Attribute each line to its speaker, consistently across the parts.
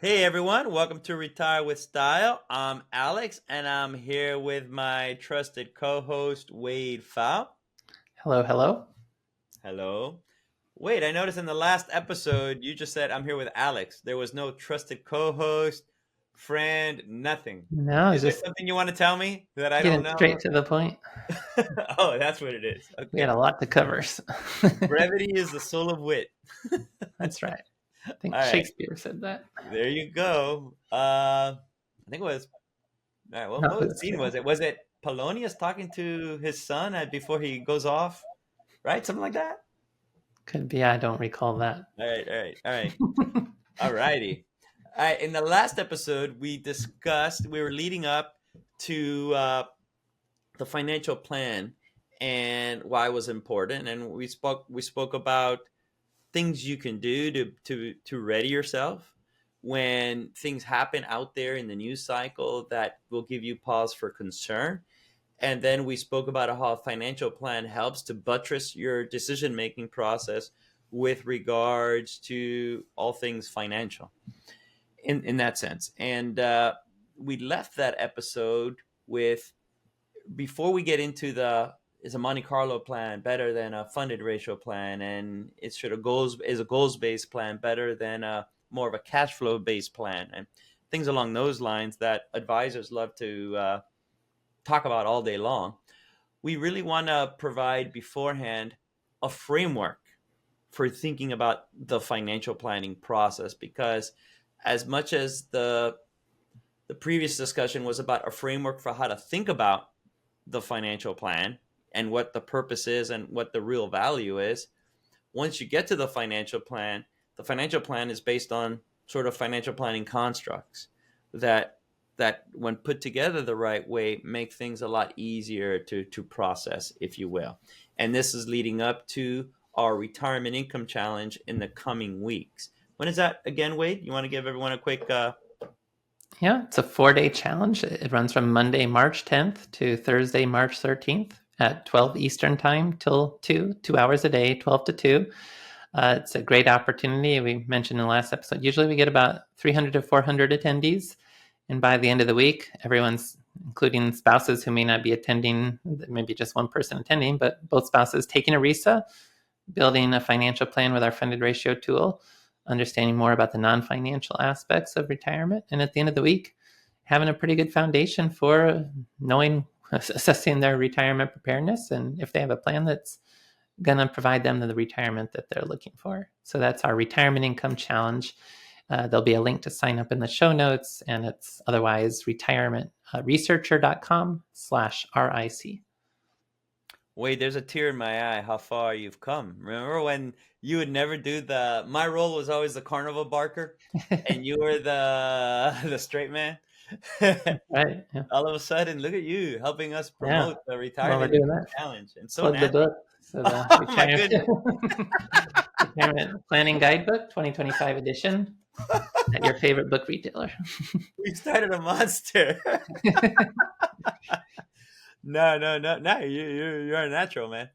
Speaker 1: Hey everyone, welcome to Retire with Style. I'm Alex and I'm here with my trusted co-host Wade Pfau.
Speaker 2: Hello, hello.
Speaker 1: Hello. Wade, I noticed in the last episode you just said I'm here with Alex. There was no trusted co-host, friend, nothing.
Speaker 2: No,
Speaker 1: Is there
Speaker 2: just
Speaker 1: something you want to tell me that I don't
Speaker 2: getting
Speaker 1: know?
Speaker 2: straight to the point.
Speaker 1: Oh, that's what it is.
Speaker 2: We had
Speaker 1: Okay.
Speaker 2: a lot to cover.
Speaker 1: Brevity is the soul of wit.
Speaker 2: That's right. I think
Speaker 1: All right.
Speaker 2: Shakespeare said that.
Speaker 1: There you go. I think it was All right.
Speaker 2: No,
Speaker 1: What
Speaker 2: it's
Speaker 1: scene was it? Was it Polonius talking to his son before he goes off? Right? Something like that?
Speaker 2: could be. I don't recall that.
Speaker 1: All right. All right. All right. All righty. All right. In the last episode, we were leading up to the financial plan and why it was important. And we spoke about things you can do to ready yourself when things happen out there in the news cycle that will give you pause for concern. And then we spoke about how a financial plan helps to buttress your decision making process with regards to all things financial in that sense. And we left that episode with, before we get into the, is a Monte Carlo plan better than a funded ratio plan? And it's sort of is a goals based plan better than a more of a cash flow based plan? And things along those lines that advisors love to talk about all day long. We really want to provide beforehand a framework for thinking about the financial planning process, because as much as the previous discussion was about a framework for how to think about the financial plan and what the purpose is and what the real value is, once you get to the financial plan is based on sort of financial planning constructs that when put together the right way make things a lot easier to process, if you will. And this is leading up to our retirement income challenge in the coming weeks. When is that again, Wade? You want to give everyone a quick
Speaker 2: Yeah, it's a 4-day challenge. It runs from Monday, March 10th to Thursday, March 13th at 12 Eastern time till 2 hours a day, 12 to 2. It's a great opportunity. We mentioned in the last episode, usually we get about 300 to 400 attendees. And by the end of the week, everyone's, including spouses who may not be attending, maybe just one person attending, but both spouses taking a RISA, building a financial plan with our funded ratio tool, understanding more about the non-financial aspects of retirement. And at the end of the week, having a pretty good foundation for knowing, assessing their retirement preparedness, and if they have a plan that's going to provide them the retirement that they're looking for. So that's our retirement income challenge. There'll be a link to sign up in the show notes, and it's otherwise retirementresearcher.com/RIC.
Speaker 1: Wade, there's a tear in my eye how far you've come. Remember when you would never do my role was always the carnival barker and you were the the straight man?
Speaker 2: Right. Yeah.
Speaker 1: All of a sudden, look at you helping us
Speaker 2: Yeah.
Speaker 1: promote the
Speaker 2: Well, we're
Speaker 1: retirement
Speaker 2: doing
Speaker 1: income
Speaker 2: that.
Speaker 1: challenge. And so
Speaker 2: Plug the
Speaker 1: natural.
Speaker 2: book. So the
Speaker 1: Oh my
Speaker 2: retirement,
Speaker 1: goodness.
Speaker 2: retirement planning guidebook, 2025 edition, at your favorite book retailer.
Speaker 1: We started a monster. No. You're a natural, man.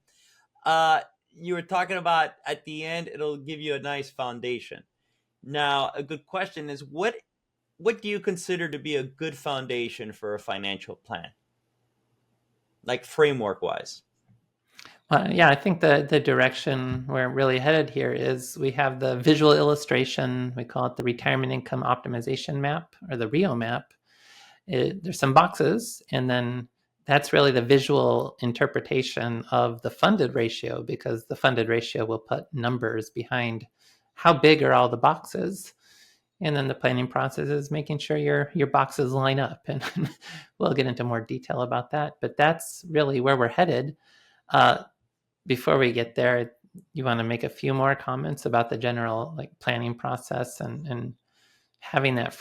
Speaker 1: Uh, you were talking about at the end, it'll give you a nice foundation. Now, a good question is what do you consider to be a good foundation for a financial plan, like framework wise?
Speaker 2: Yeah, I think the direction we're really headed here is we have the visual illustration. We call it the retirement income optimization map, or the RIO map. There's some boxes, and then that's really the visual interpretation of the funded ratio, because the funded ratio will put numbers behind how big are all the boxes. And then the planning process is making sure your boxes line up. And we'll get into more detail about that. But that's really where we're headed. Uh, Before we get there, you want to make a few more comments about the general planning process, and having that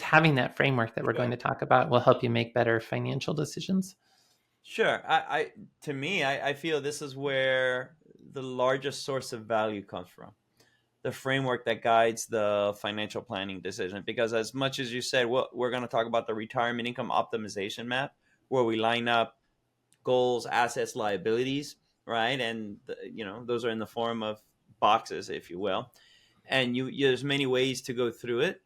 Speaker 2: having that framework that we're
Speaker 1: Sure.
Speaker 2: going to talk about will help you make better financial decisions.
Speaker 1: Sure. To me, I feel this is where the largest source of value comes from. The framework that guides the financial planning decision. Because as much as you said, we're going to talk about the retirement income optimization map, where we line up goals, assets, liabilities, right? And those are in the form of boxes, if you will. And there's many ways to go through it.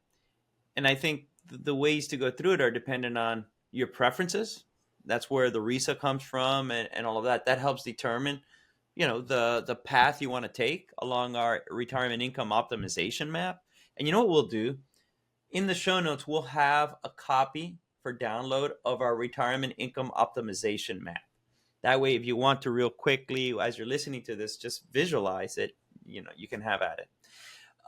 Speaker 1: And I think the ways to go through it are dependent on your preferences. That's where the RISA comes from, and all of that. That helps determine, the path you want to take along our retirement income optimization map. And you know what we'll do? In the show notes, we'll have a copy for download of our retirement income optimization map. That way, if you want to real quickly, as you're listening to this, just visualize it, you can have at it.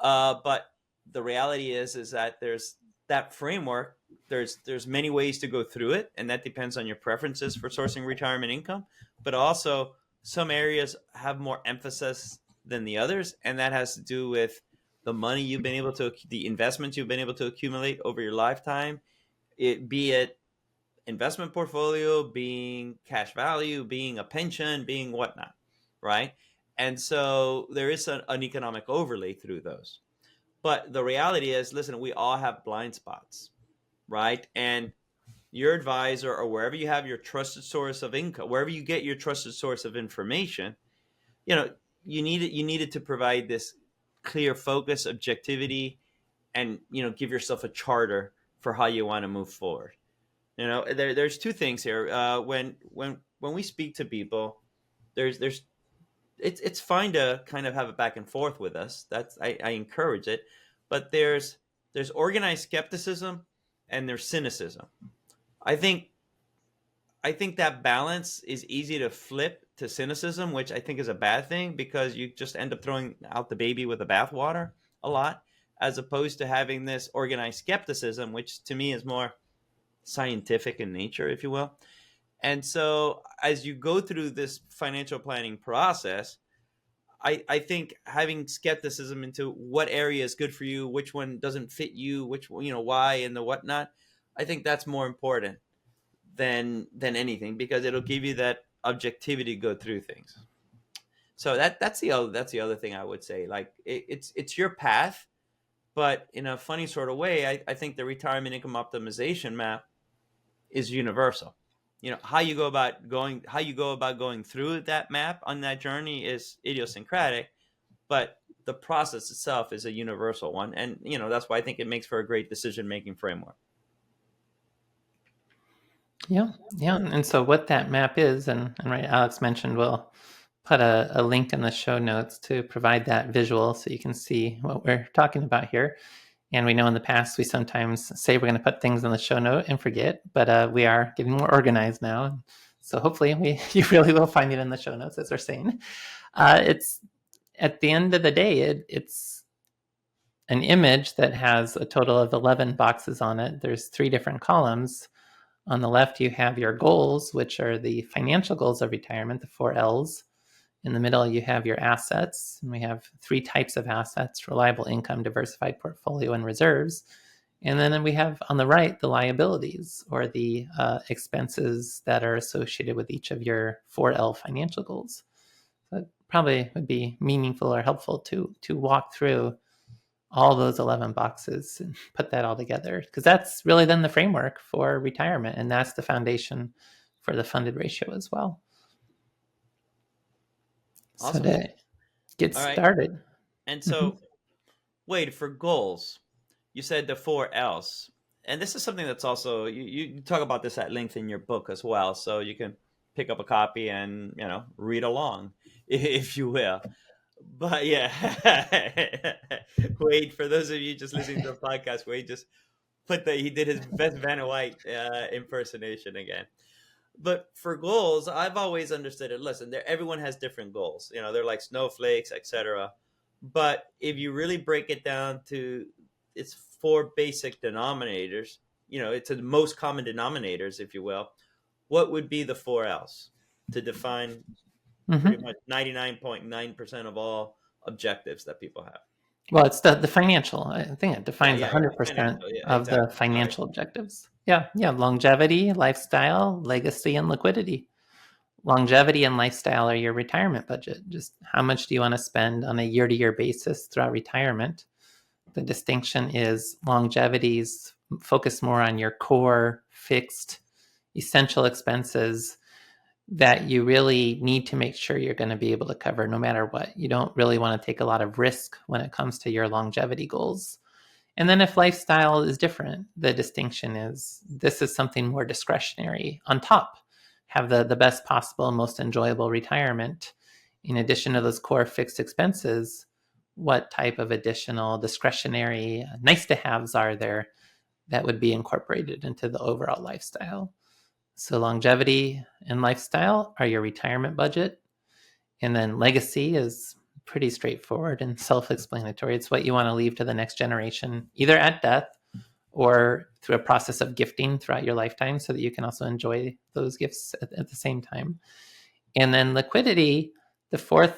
Speaker 1: But the reality is that there's that framework. There's many ways to go through it, and that depends on your preferences for sourcing retirement income. But also, some areas have more emphasis than the others, and that has to do with the money you've been able to, the investments you've been able to accumulate over your lifetime, be it investment portfolio, being cash value, being a pension, being whatnot, right? And so there is an economic overlay through those. But the reality is, listen, we all have blind spots, right? And your advisor, or wherever you have your trusted source of income, wherever you get your trusted source of information, you needed to provide this clear focus, objectivity, and give yourself a charter for how you want to move forward. There's two things here. When we speak to people, there's it's fine to kind of have a back and forth with us. I encourage it, but there's organized skepticism and there's cynicism. I think that balance is easy to flip to cynicism, which I think is a bad thing, because you just end up throwing out the baby with the bathwater a lot, as opposed to having this organized skepticism, which to me is more scientific in nature, if you will. And so as you go through this financial planning process, I think having skepticism into what area is good for you, which one doesn't fit you, which, why and the whatnot, I think that's more important than anything, because it'll give you that objectivity to go through things. So that's the other thing I would say. Like, it's your path, but in a funny sort of way, I think the retirement income optimization map is universal. How you go about going through that map on that journey is idiosyncratic, but the process itself is a universal one. And that's why I think it makes for a great decision making framework.
Speaker 2: Yeah. And so what that map is, and right, Alex mentioned we'll put a link in the show notes to provide that visual so you can see what we're talking about here. And we know in the past we sometimes say we're going to put things in the show note and forget, but we are getting more organized now. So hopefully you really will find it in the show notes, as we're saying. It's at the end of the day, it's an image that has a total of 11 boxes on it. There's 3 different columns. On the left, you have your goals, which are the financial goals of retirement, the 4 L's. In the middle, you have your assets. And we have 3 types of assets: reliable income, diversified portfolio, and reserves. And then we have on the right the liabilities, or the expenses that are associated with each of your 4L financial goals. So it probably would be meaningful or helpful to walk through all those 11 boxes and put that all together, because that's really then the framework for retirement, and that's the foundation for the funded ratio as well.
Speaker 1: Awesome.
Speaker 2: So to get started.
Speaker 1: And so, Wade, for goals, you said the 4 L's. And this is something that's also, you talk about this at length in your book as well. So you can pick up a copy and, read along, if you will. But yeah, Wade, for those of you just listening to the podcast, Wade just he did his best Vanna White impersonation again. But for goals, I've always understood it. Listen, everyone has different goals. They're like snowflakes, etc. But if you really break it down to its 4 basic denominators, it's the most common denominators, if you will, what would be the 4 L's to define pretty much 99.9% of all objectives that people have?
Speaker 2: Well, it's the financial. I think it defines 100% of the financial objectives. Yeah. Longevity, lifestyle, legacy, and liquidity. Longevity and lifestyle are your retirement budget. Just how much do you want to spend on a year-to-year basis throughout retirement? The distinction is longevity's focus more on your core, fixed, essential expenses that you really need to make sure you're going to be able to cover no matter what. You don't really want to take a lot of risk when it comes to your longevity goals. And then if lifestyle is different, the distinction is this is something more discretionary on top. Have the best possible, most enjoyable retirement. In addition to those core fixed expenses, what type of additional discretionary nice to haves are there that would be incorporated into the overall lifestyle? So longevity and lifestyle are your retirement budget. And then legacy is pretty straightforward and self-explanatory. It's what you want to leave to the next generation, either at death or through a process of gifting throughout your lifetime so that you can also enjoy those gifts at the same time. And then liquidity, the four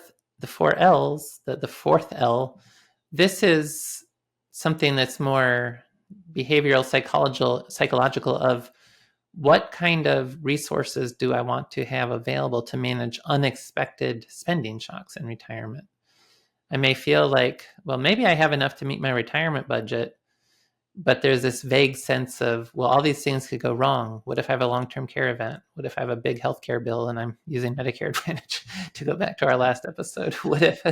Speaker 2: L's, the fourth L, this is something that's more behavioral psychological of what kind of resources do I want to have available to manage unexpected spending shocks in retirement? I may feel like, well, maybe I have enough to meet my retirement budget, but there's this vague sense of, well, all these things could go wrong. What if I have a long-term care event? What if I have a big healthcare bill and I'm using Medicare Advantage to go back to our last episode? What if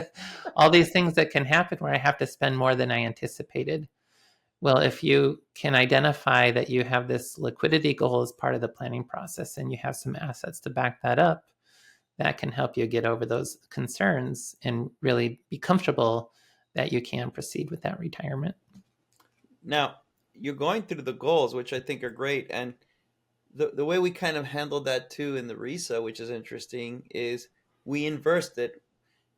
Speaker 2: all these things that can happen where I have to spend more than I anticipated? Well, if you can identify that you have this liquidity goal as part of the planning process and you have some assets to back that up, that can help you get over those concerns and really be comfortable that you can proceed with that retirement.
Speaker 1: Now, you're going through the goals, which I think are great. And the way we kind of handled that too in the RISA, which is interesting, is we inversed it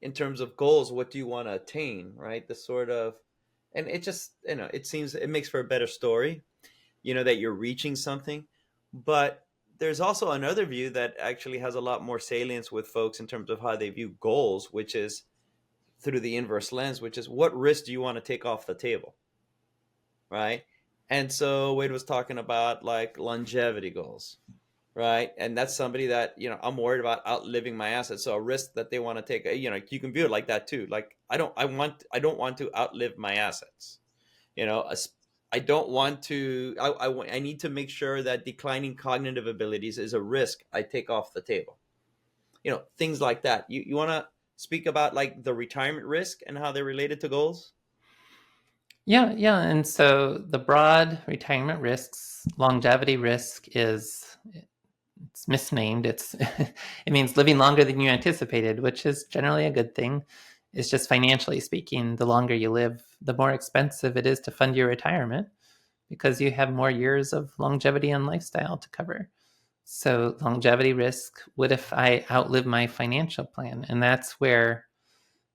Speaker 1: in terms of goals. What do you want to attain, right? The sort of, and it just, it seems it makes for a better story, that you're reaching something. But there's also another view that actually has a lot more salience with folks in terms of how they view goals, which is through the inverse lens, which is what risk do you want to take off the table, right? And so Wade was talking about like longevity goals, right? And that's somebody that, I'm worried about outliving my assets. So a risk that they want to take, you can view it like that too. Like I don't want to outlive my assets. I don't want to, I need to make sure that declining cognitive abilities is a risk I take off the table. Things like that. You want to speak about like the retirement risk and how they're related to goals?
Speaker 2: Yeah. And so the broad retirement risks, longevity risk is it's misnamed. It's it means living longer than you anticipated, which is generally a good thing. It's just financially speaking, the longer you live, the more expensive it is to fund your retirement because you have more years of longevity and lifestyle to cover. So longevity risk, what if I outlive my financial plan? And that's where,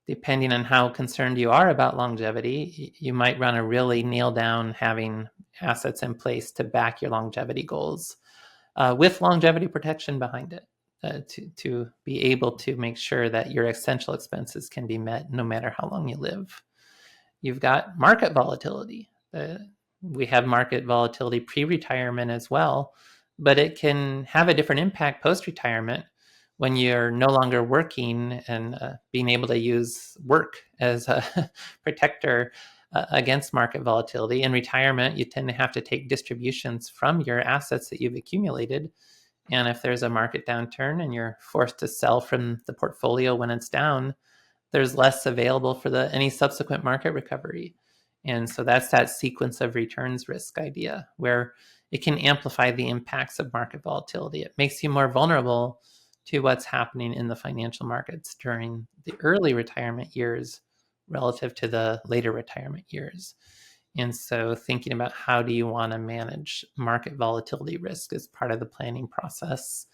Speaker 2: depending on how concerned you are about longevity, you might want to really nail down having assets in place to back your longevity goals with longevity protection behind it to be able to make sure that your essential expenses can be met no matter how long you live. You've got market volatility. We have market volatility pre-retirement as well, but it can have a different impact post-retirement when you're no longer working and being able to use work as a protector against market volatility. In retirement, you tend to have to take distributions from your assets that you've accumulated. And if there's a market downturn and you're forced to sell from the portfolio when it's down, there's less available for any subsequent market recovery. And so that's that sequence of returns risk idea where it can amplify the impacts of market volatility. It makes you more vulnerable to what's happening in the financial markets during the early retirement years relative to the later retirement years. And so thinking about how do you want to manage market volatility risk as part of the planning process.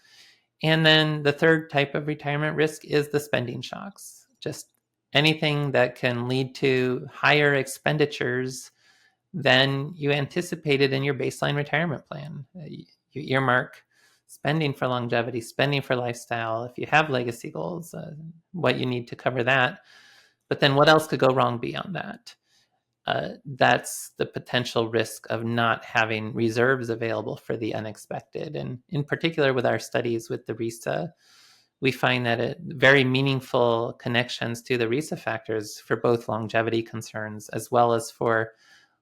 Speaker 2: And then the third type of retirement risk is the spending shocks. Just anything that can lead to higher expenditures than you anticipated in your baseline retirement plan. You earmark spending for longevity, spending for lifestyle. If you have legacy goals, what you need to cover that. But then what else could go wrong beyond that? That's the potential risk of not having reserves available for the unexpected. And in particular, with our studies with the RISA, we find that very meaningful connections to the RISA factors for both longevity concerns as well as for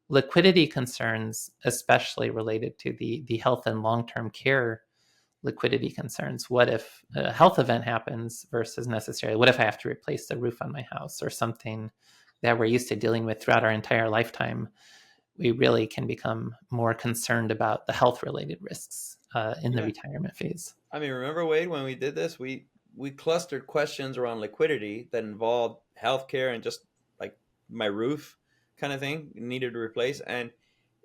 Speaker 2: liquidity concerns, especially related to the health and long-term care liquidity concerns. What if a health event happens versus necessarily, what if I have to replace the roof on my house or something that we're used to dealing with throughout our entire lifetime? we really can become more concerned about the health-related risks in the
Speaker 1: Yeah.
Speaker 2: retirement phase.
Speaker 1: I mean, remember, Wade, when we did this, we clustered questions around liquidity that involved healthcare and just like my roof kind of thing needed to replace. And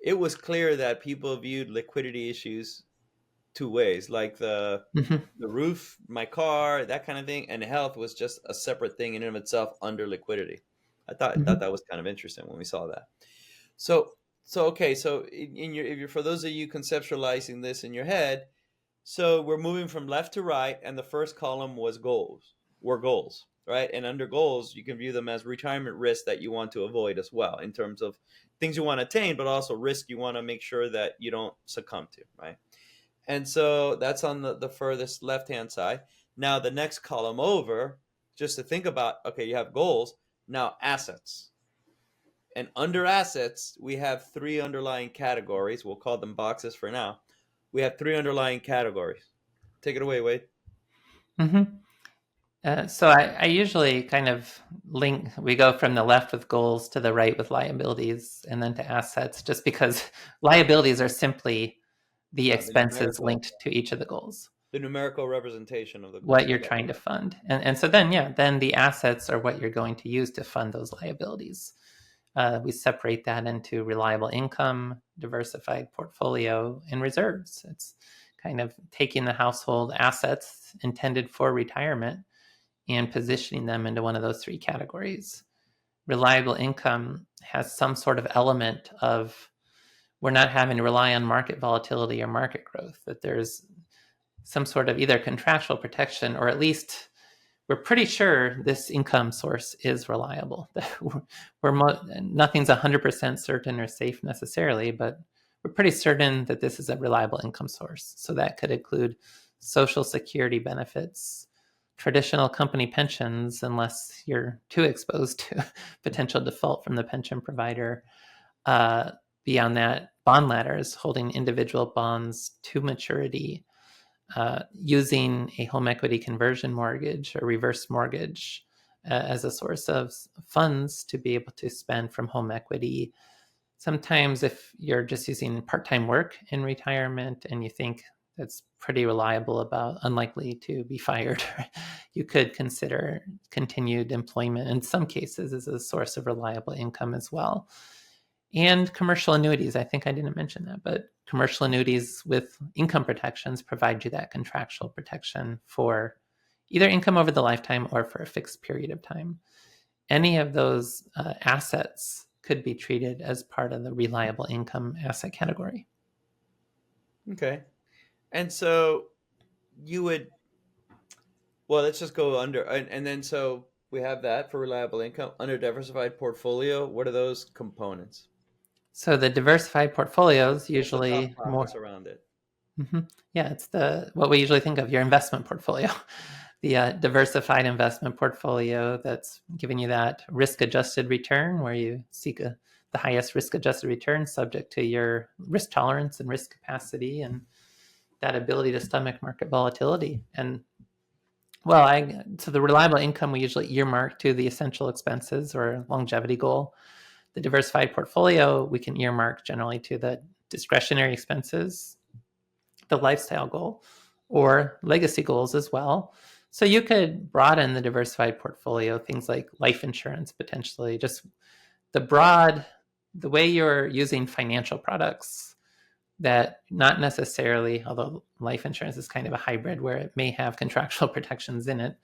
Speaker 1: it was clear that people viewed liquidity issues two ways, like
Speaker 2: Mm-hmm.
Speaker 1: the roof, my car, that kind of thing, and health was just a separate thing in and of itself under liquidity. I thought
Speaker 2: Mm-hmm.
Speaker 1: that was kind of interesting when we saw that. So so okay, so in your if you're for those of you conceptualizing this in your head, so we're moving from left to right, and the first column were goals, right? And under goals, you can view them as retirement risks that you want to avoid as well, in terms of things you want to attain, but also risk you want to make sure that you don't succumb to, right? And so that's on the furthest left hand side. Now, the next column over, just to think about, okay, you have goals, now assets. And under assets, we have three underlying categories. We'll call them boxes for now. We have three underlying categories. Take it away, Wade.
Speaker 2: Mm-hmm. So I usually kind of we go from the left with goals to the right with liabilities and then to assets, just because liabilities are simply the
Speaker 1: The
Speaker 2: expenses
Speaker 1: numerical,
Speaker 2: linked to each of the goals,
Speaker 1: the numerical representation of the
Speaker 2: what
Speaker 1: goals.
Speaker 2: you're
Speaker 1: Yeah,
Speaker 2: trying to fund. And so then, yeah, then the assets are what you're going to use to fund those liabilities. We separate that into reliable income, diversified portfolio, and reserves. It's kind of taking the household assets intended for retirement and positioning them into one of those three categories. Reliable income has some sort of element of we're not having to rely on market volatility or market growth, that there's some sort of either contractual protection, or at least we're pretty sure this income source is reliable. Nothing's 100% certain or safe necessarily, but we're pretty certain that this is a reliable income source. So that could include Social Security benefits, traditional company pensions, unless you're too exposed to potential default from the pension provider. Uh, Beyond that, bond ladders, holding individual bonds to maturity, using a home equity conversion mortgage or reverse mortgage as a source of funds to be able to spend from home equity. Sometimes, if you're just using part-time work in retirement and you think that's pretty reliable, about unlikely to be fired, you could consider continued employment in some cases as a source of reliable income as well. And commercial annuities, I think I didn't mention that, but commercial annuities with income protections provide you that contractual protection for either income over the lifetime or for a fixed period of time. Any of those assets could be treated as part of the reliable income asset category.
Speaker 1: Okay. And so you would, well, let's just go under, and then so we have that for reliable income. Under diversified portfolio, what are those components?
Speaker 2: So the diversified portfolios
Speaker 1: What's the thought
Speaker 2: usually more.
Speaker 1: process around it?
Speaker 2: Yeah, it's the what we usually think of your investment portfolio, the diversified investment portfolio that's giving you that risk-adjusted return, where you seek the highest risk-adjusted return subject to your risk tolerance and risk capacity, and that ability to stomach market volatility. And so the reliable income we usually earmark to the essential expenses or longevity goal. The diversified portfolio we can earmark generally to the discretionary expenses, the lifestyle goal, or legacy goals as well. So you could broaden the diversified portfolio, things like life insurance, potentially, just the way you're using financial products that not necessarily, although life insurance is kind of a hybrid where it may have contractual protections in it,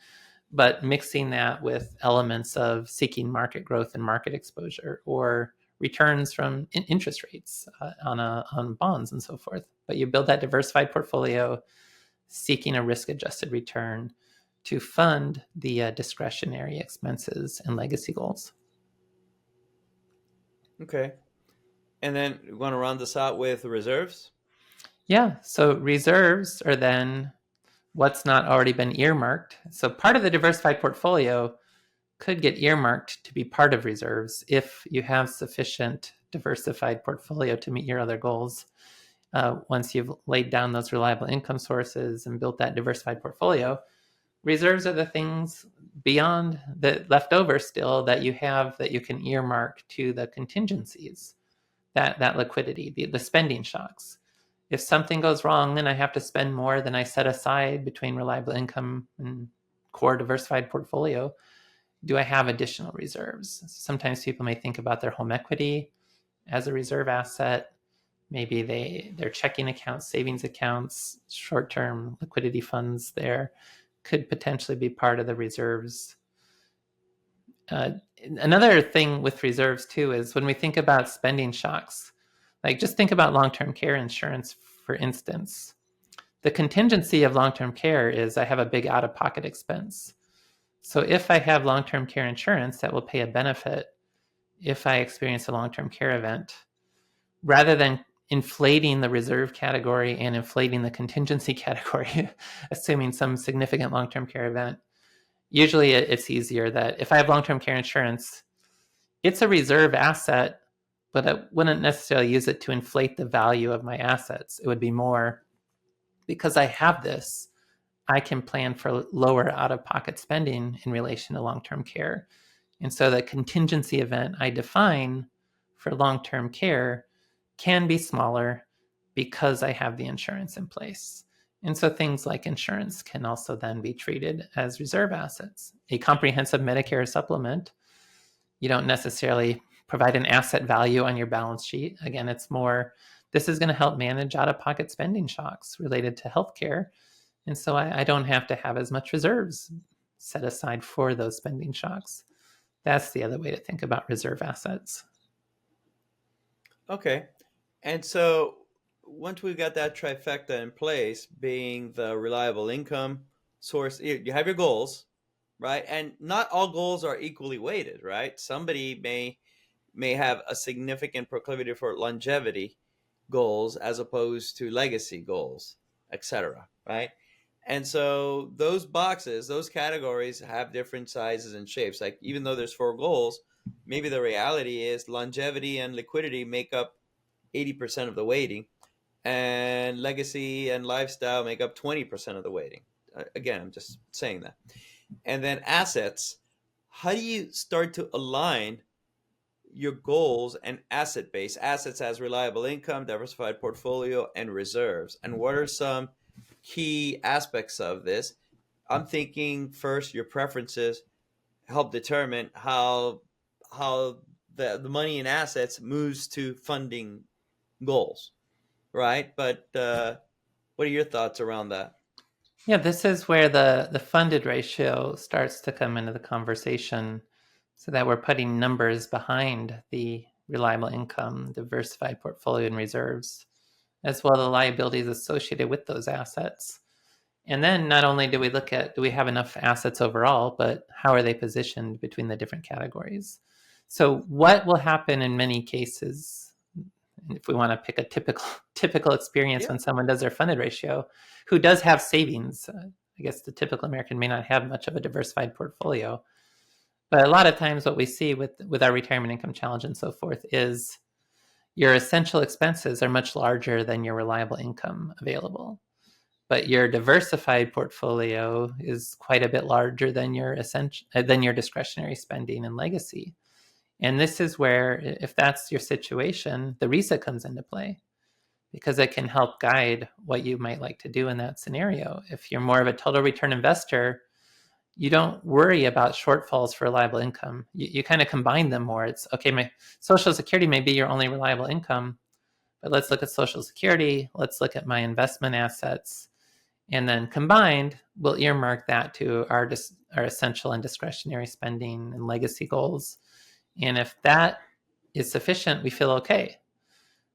Speaker 2: but mixing that with elements of seeking market growth and market exposure, or returns from interest rates on bonds and so forth. But you build that diversified portfolio seeking a risk-adjusted return to fund the discretionary expenses and legacy goals.
Speaker 1: Okay. And then we want to round this out with reserves.
Speaker 2: Yeah, so reserves are then what's not already been earmarked. So part of the diversified portfolio could get earmarked to be part of reserves if you have sufficient diversified portfolio to meet your other goals. Once you've laid down those reliable income sources and built that diversified portfolio, reserves are the things beyond the left over still that you have that you can earmark to the contingencies. that liquidity, the spending shocks. If something goes wrong and I have to spend more than I set aside between reliable income and core diversified portfolio, do I have additional reserves? Sometimes people may think about their home equity as a reserve asset. Maybe their checking accounts, savings accounts, short-term liquidity funds there could potentially be part of the reserves. Another thing with reserves too is when we think about spending shocks, like just think about long-term care insurance, for instance. The contingency of long-term care is I have a big out-of-pocket expense. So if I have long-term care insurance that will pay a benefit if I experience a long-term care event, rather than inflating the reserve category and inflating the contingency category, assuming some significant long-term care event, usually it's easier that if I have long-term care insurance, it's a reserve asset, but I wouldn't necessarily use it to inflate the value of my assets. It would be more because I have this, I can plan for lower out-of-pocket spending in relation to long-term care. And so the contingency event I define for long-term care can be smaller because I have the insurance in place. And so things like insurance can also then be treated as reserve assets. A comprehensive Medicare supplement, you don't necessarily provide an asset value on your balance sheet. Again, it's more, this is going to help manage out-of-pocket spending shocks related to healthcare. And so I don't have to have as much reserves set aside for those spending shocks. That's the other way to think about reserve assets.
Speaker 1: Okay. And so once we've got that trifecta in place, being the reliable income source, you have your goals, right? And not all goals are equally weighted, right? Somebody may have a significant proclivity for longevity goals as opposed to legacy goals, etc., right? And so those boxes, those categories have different sizes and shapes. Like even though there's four goals, maybe the reality is longevity and liquidity make up 80% of the weighting, and legacy and lifestyle make up 20% of the weighting. Again, I'm just saying that. And then assets, how do you start to align your goals and asset base? Assets as reliable income, diversified portfolio, and reserves. And what are some key aspects of this? I'm thinking first your preferences help determine how the money in assets moves to funding goals, right? But what are your thoughts around that?
Speaker 2: Yeah, this is where the funded ratio starts to come into the conversation so that we're putting numbers behind the reliable income, diversified portfolio, and reserves, as well as the liabilities associated with those assets. And then not only do we look at do we have enough assets overall, but how are they positioned between the different categories? So what will happen in many cases, if we want to pick a typical experience
Speaker 1: Yeah.
Speaker 2: when someone does their funded ratio, who does have savings? I guess the typical American may not have much of a diversified portfolio, but a lot of times what we see with our retirement income challenge and so forth is your essential expenses are much larger than your reliable income available, but your diversified portfolio is quite a bit larger than your discretionary spending and legacy. And this is where, if that's your situation, the RISA comes into play because it can help guide what you might like to do in that scenario. If you're more of a total return investor, you don't worry about shortfalls for reliable income. You kind of combine them more. It's okay, my Social Security may be your only reliable income, but let's look at Social Security, let's look at my investment assets, and then combined, we'll earmark that to our essential and discretionary spending and legacy goals. And if that is sufficient, we feel okay.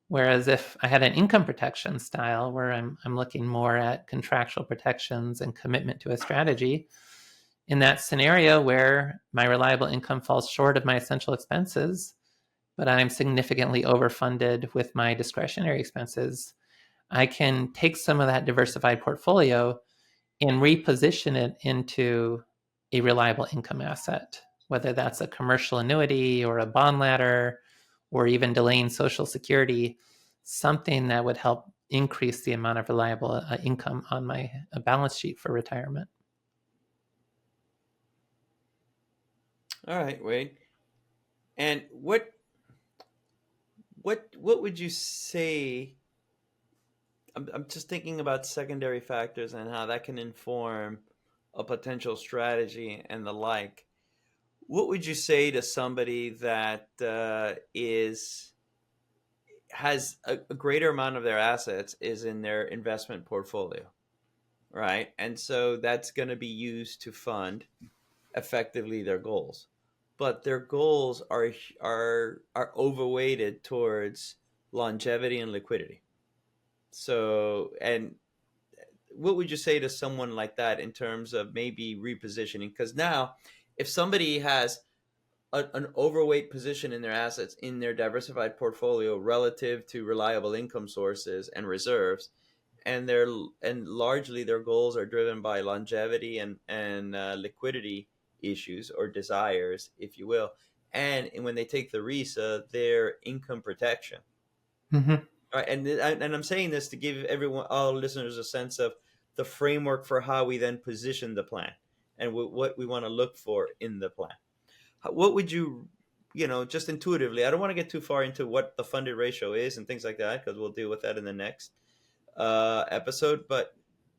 Speaker 2: Whereas if I had an income protection style where I'm looking more at contractual protections and commitment to a strategy, in that scenario where my reliable income falls short of my essential expenses, but I'm significantly overfunded with my discretionary expenses, I can take some of that diversified portfolio and reposition it into a reliable income asset, whether that's a commercial annuity or a bond ladder or even delaying Social Security, something that would help increase the amount of reliable income on my balance sheet for retirement.
Speaker 1: All right, Wade. And what would you say? I'm just thinking about secondary factors and how that can inform a potential strategy and the like. What would you say to somebody that is has a greater amount of their assets is in their investment portfolio, right? And so that's going to be used to fund effectively their goals, but their goals are overweighted towards longevity and liquidity. So, and what would you say to someone like that in terms of maybe repositioning? Because now, if somebody has an overweight position in their assets in their diversified portfolio relative to reliable income sources and reserves, and they're and largely their goals are driven by longevity and liquidity issues or desires, if you will, and when they take the RISA, their income protection.
Speaker 2: Mm-hmm.
Speaker 1: Right, and I'm saying this to give everyone, all listeners, a sense of the framework for how we then position the plan and what we want to look for in the plan. What would you, just intuitively? I don't want to get too far into what the funded ratio is and things like that because we'll deal with that in the next episode. But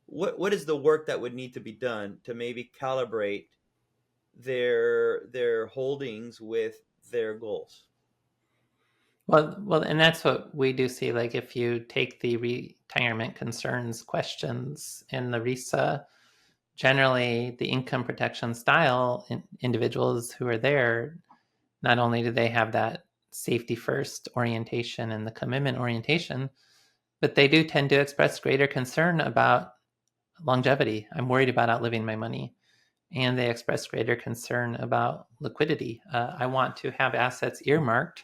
Speaker 1: what is the work that would need to be done to maybe calibrate their holdings with their goals?
Speaker 2: Well, and that's what we do see. Like if you take the retirement concerns questions in the RISA, generally the income protection style individuals who are there, not only do they have that safety first orientation and the commitment orientation, but they do tend to express greater concern about longevity. I'm worried about outliving my money. And they express greater concern about liquidity. I want to have assets earmarked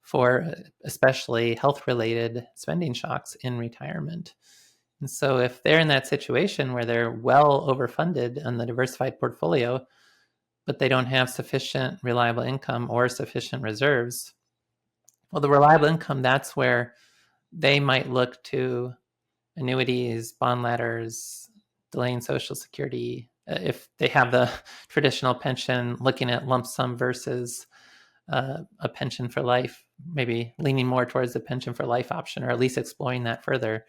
Speaker 2: for especially health related spending shocks in retirement. And so, if they're in that situation where they're well overfunded on the diversified portfolio, but they don't have sufficient reliable income or sufficient reserves, well, the reliable income, that's where they might look to annuities, bond ladders, delaying Social Security. If they have the traditional pension, looking at lump sum versus a pension for life, maybe leaning more towards the pension for life option, or at least exploring that further.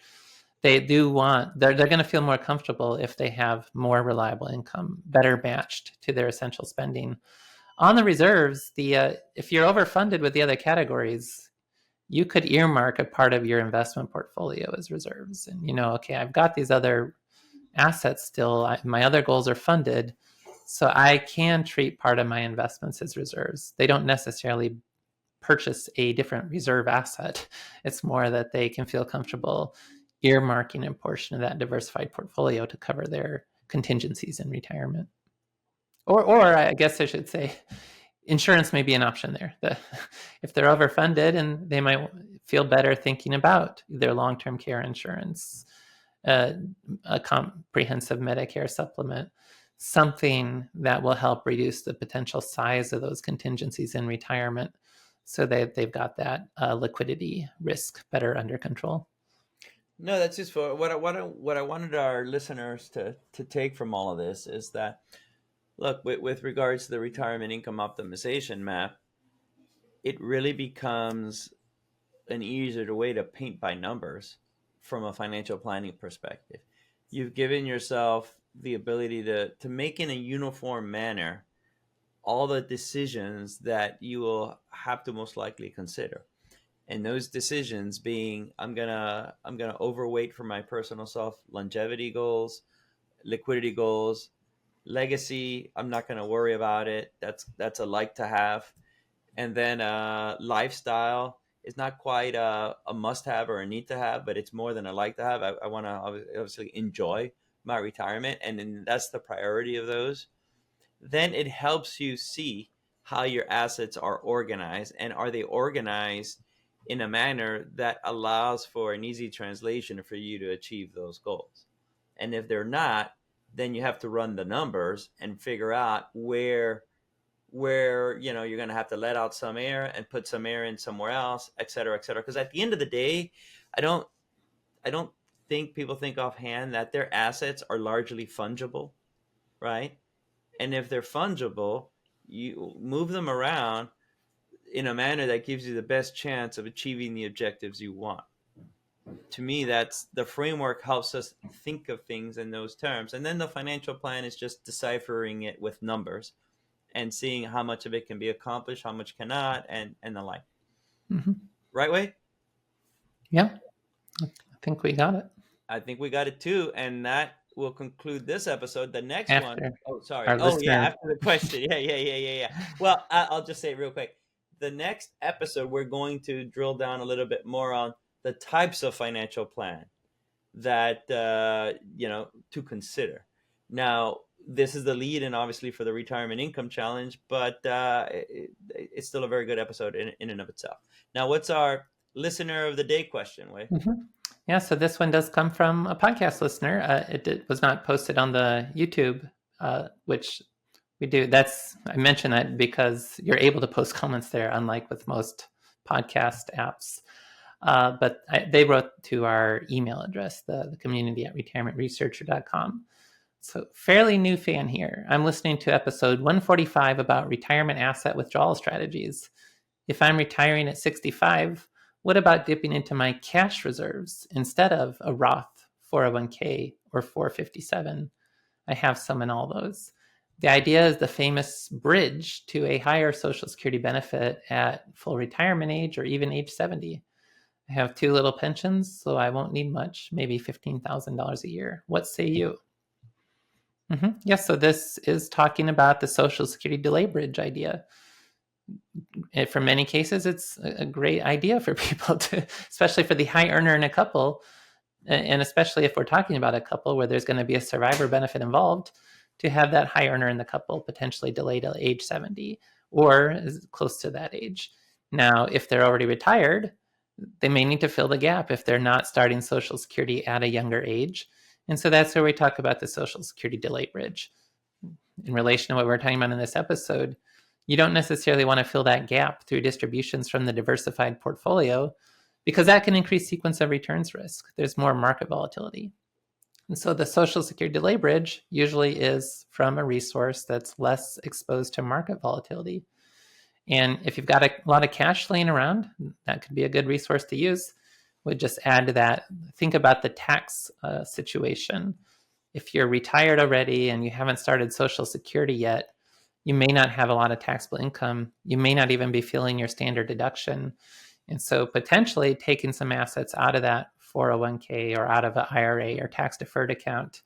Speaker 2: They're going to feel more comfortable if they have more reliable income, better matched to their essential spending. On the reserves, if you're overfunded with the other categories, you could earmark a part of your investment portfolio as reserves. And okay, I've got these other assets still. My other goals are funded. So I can treat part of my investments as reserves. They don't necessarily purchase a different reserve asset. It's more that they can feel comfortable earmarking a portion of that diversified portfolio to cover their contingencies in retirement. Or I guess I should say, insurance may be an option there. If they're overfunded, and they might feel better thinking about their long-term care insurance, a comprehensive Medicare supplement, something that will help reduce the potential size of those contingencies in retirement, so that they've got that liquidity risk better under control.
Speaker 1: No, that's just for what I wanted our listeners to take from all of this is that, look, with regards to the retirement income optimization map, it really becomes an easier way to paint by numbers from a financial planning perspective. You've given yourself the ability to make in a uniform manner all the decisions that you will have to most likely consider. And those decisions being, I'm gonna overweight for my personal self longevity goals, liquidity goals, legacy. I'm not gonna worry about it. That's a like to have. And then lifestyle is not quite a must have or a need to have, but it's more than a like to have. I want to obviously enjoy my retirement, and then that's the priority of those. Then it helps you see how your assets are organized, and are they organized in a manner that allows for an easy translation for you to achieve those goals. And if they're not, then you have to run the numbers and figure out where you're going to have to let out some air and put some air in somewhere else, et cetera, et cetera. Because at the end of the day, I don't think people think offhand that their assets are largely fungible, right? And if they're fungible, you move them around. in a manner that gives you the best chance of achieving the objectives you want. To me, that's the framework helps us think of things in those terms. And then the financial plan is just deciphering it with numbers and seeing how much of it can be accomplished, how much cannot, and the like.
Speaker 2: Mm-hmm.
Speaker 1: Right, Wade?
Speaker 2: Yeah, I think we got it.
Speaker 1: I think we got it too. And that will conclude this episode. The next one,
Speaker 2: After
Speaker 1: oh, sorry.
Speaker 2: our
Speaker 1: Oh, yeah,
Speaker 2: listener.
Speaker 1: after the question. Yeah. Well, I'll just say it real quick. The next episode, we're going to drill down a little bit more on the types of financial plan that, to consider. Now, this is the lead and obviously for the retirement income challenge, but it's still a very good episode in and of itself. Now, what's our listener of the day question, Wei?
Speaker 2: Mm-hmm. Yeah, so this one does come from a podcast listener. It was not posted on the YouTube, which we do. I mention that because you're able to post comments there, unlike with most podcast apps. But they wrote to our email address, the community at retirementresearcher.com. So fairly new fan here. I'm listening to episode 145 about retirement asset withdrawal strategies. If I'm retiring at 65, what about dipping into my cash reserves instead of a Roth 401k or 457? I have some in all those. The idea is the famous bridge to a higher Social Security benefit at full retirement age or even age 70. I have 2 little pensions, so I won't need much, maybe $15,000 a year. What say you? Mm-hmm. Yes, so this is talking about the Social Security delay bridge idea. For many cases, it's a great idea for people to, especially for the high earner in a couple, and especially if we're talking about a couple where there's going to be a survivor benefit involved, to have that high earner in the couple potentially delay to age 70 or close to that age. Now, if they're already retired, they may need to fill the gap if they're not starting Social Security at a younger age. And so that's where we talk about the Social Security delay bridge. In relation to what we're talking about in this episode, you don't necessarily want to fill that gap through distributions from the diversified portfolio because that can increase sequence of returns risk. There's more market volatility. And so the Social Security delay bridge usually is from a resource that's less exposed to market volatility. And if you've got a lot of cash laying around, that could be a good resource to use. Would just add to that, think about the tax situation. If you're retired already and you haven't started Social Security yet, you may not have a lot of taxable income. You may not even be filling your standard deduction. And so potentially taking some assets out of that 401k or out of an IRA or tax deferred account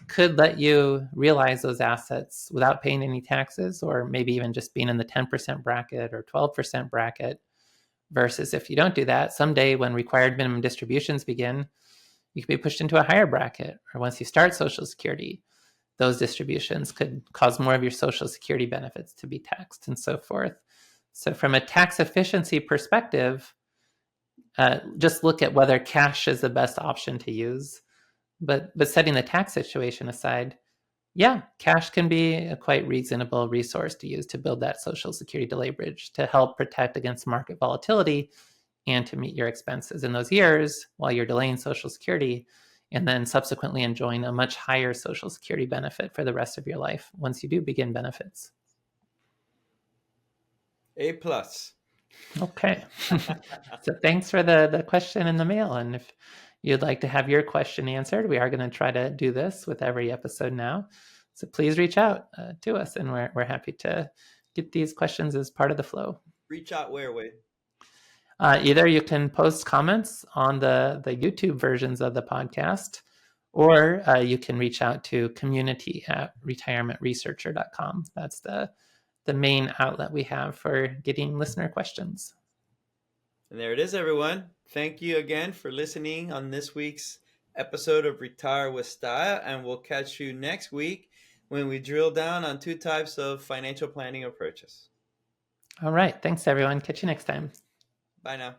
Speaker 2: could let you realize those assets without paying any taxes, or maybe even just being in the 10% bracket or 12% bracket. Versus if you don't do that, someday when required minimum distributions begin, you could be pushed into a higher bracket. Or once you start Social Security, those distributions could cause more of your Social Security benefits to be taxed and so forth. So from a tax efficiency perspective, just look at whether cash is the best option to use. But setting the tax situation aside, yeah, cash can be a quite reasonable resource to use to build that Social Security delay bridge to help protect against market volatility and to meet your expenses in those years while you're delaying Social Security, and then subsequently enjoying a much higher Social Security benefit for the rest of your life once you do begin benefits.
Speaker 1: A plus.
Speaker 2: Okay. So thanks for the question in the mail. And if you'd like to have your question answered, we are going to try to do this with every episode now. So please reach out to us, and we're happy to get these questions as part of the flow.
Speaker 1: Reach out where, Wade?
Speaker 2: Either you can post comments on the YouTube versions of the podcast, or you can reach out to community at retirementresearcher.com. That's the main outlet we have for getting listener questions.
Speaker 1: And there it is, everyone. Thank you again for listening on this week's episode of Retire with Style, and we'll catch you next week when we drill down on 2 types of financial planning approaches.
Speaker 2: All right. Thanks, everyone. Catch you next time.
Speaker 1: Bye now.